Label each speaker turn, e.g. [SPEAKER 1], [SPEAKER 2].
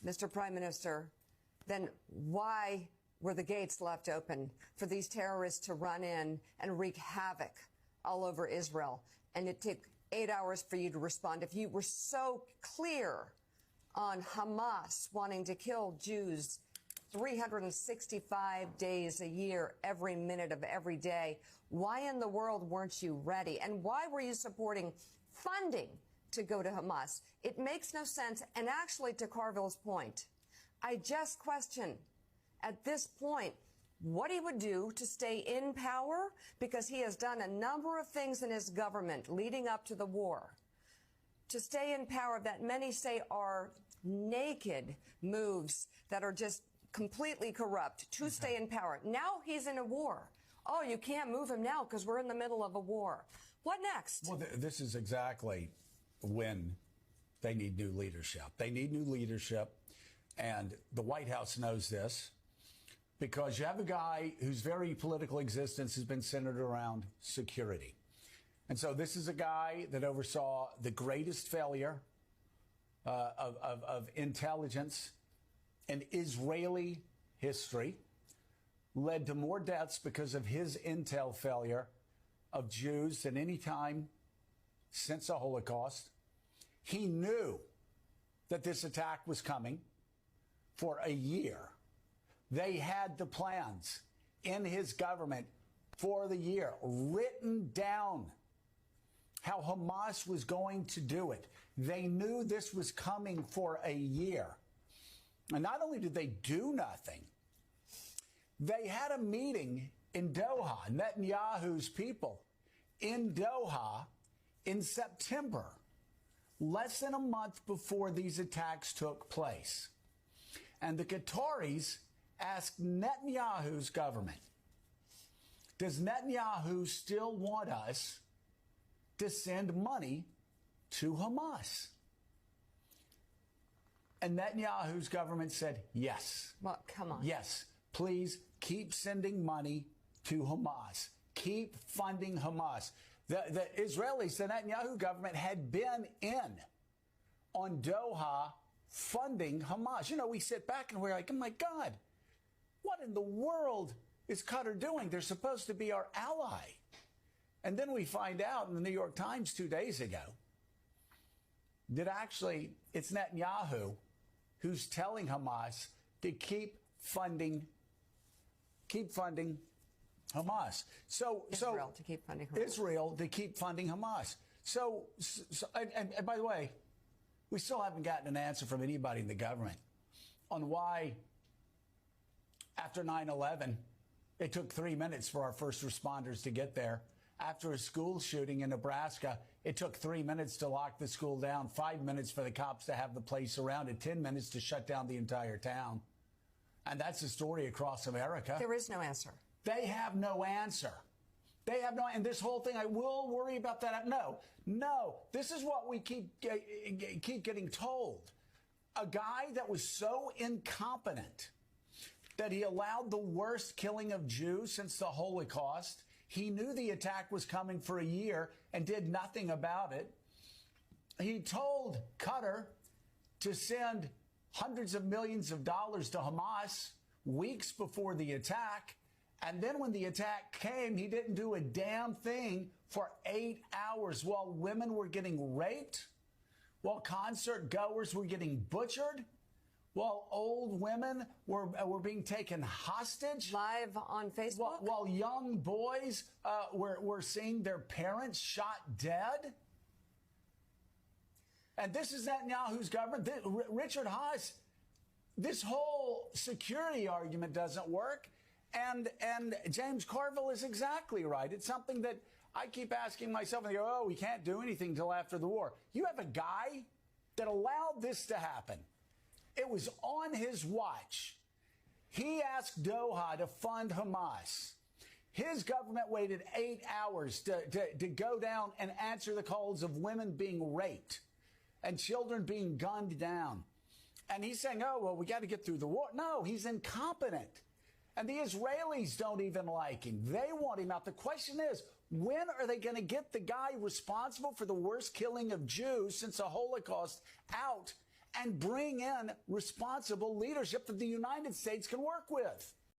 [SPEAKER 1] Mr. Prime Minister, then why were the gates left open for these terrorists to run in and wreak havoc all over Israel? And it took 8 hours for you to respond. If you were so clear on Hamas wanting to kill Jews 365 days a year, every minute of every day, why in the world weren't you ready? And why were you supporting funding to go to Hamas? It makes no sense. And actually, to Carville's point, I just question at this point what he would do to stay in power, because he has done a number of things in his government leading up to the war to stay in power that many say are naked moves that are just completely corrupt to stay in power. Now he's in a war. Oh, you can't move him now because we're in the middle of a war. What next?
[SPEAKER 2] Well, this is exactly when they need new leadership. They need new leadership, and the White House knows this, because you have a guy whose very political existence has been centered around security. And so this is a guy that oversaw the greatest failure of intelligence in Israeli history, led to more deaths because of his intel failure of Jews than any time since the Holocaust. He knew that this attack was coming for a year. They had the plans in his government for the year, written down how Hamas was going to do it. They knew this was coming for a year. And not only did they do nothing, they had a meeting in Doha, Netanyahu's people, in Doha in September, less than a month before these attacks took place. And the Qataris asked Netanyahu's government, does Netanyahu still want us to send money to Hamas? And Netanyahu's government said, yes.
[SPEAKER 1] Well, come on.
[SPEAKER 2] Yes, please keep sending money to Hamas. Keep funding Hamas. The Israelis, the Netanyahu government, had been in on Doha funding Hamas. You know, we sit back and we're like, oh, my God, what in the world is Qatar doing? They're supposed to be our ally. And then we find out in the New York Times 2 days ago that actually it's Netanyahu who's telling Hamas to keep funding Hamas. So
[SPEAKER 1] Israel to keep funding Hamas.
[SPEAKER 2] Israel to keep funding Hamas. So and by the way, we still haven't gotten an answer from anybody in the government on why after 9/11 it took 3 minutes for our first responders to get there. After a school shooting in Nebraska, it took 3 minutes to lock the school down, 5 minutes for the cops to have the place surrounded, 10 minutes to shut down the entire town. And that's the story across America.
[SPEAKER 1] There is no answer.
[SPEAKER 2] They have no answer. They have no, and this whole thing, I will worry about that. No, this is what we keep getting told. A guy that was so incompetent that he allowed the worst killing of Jews since the Holocaust. He knew the attack was coming for a year and did nothing about it. He told Qatar to send hundreds of millions of dollars to Hamas weeks before the attack. And then when the attack came, he didn't do a damn thing for 8 hours while women were getting raped, while concert goers were getting butchered, while old women were being taken hostage.
[SPEAKER 1] Live on Facebook?
[SPEAKER 2] While young boys were seeing their parents shot dead. And this is Netanyahu's government. Richard Haas, this whole security argument doesn't work. And James Carville is exactly right. It's something that I keep asking myself, and they go, oh, we can't do anything until after the war. You have a guy that allowed this to happen. It was on his watch. He asked Doha to fund Hamas. His government waited 8 hours to go down and answer the calls of women being raped and children being gunned down. And he's saying, oh, well, we got to get through the war. No, he's incompetent. And the Israelis don't even like him. They want him out. The question is, when are they going to get the guy responsible for the worst killing of Jews since the Holocaust out and bring in responsible leadership that the United States can work with.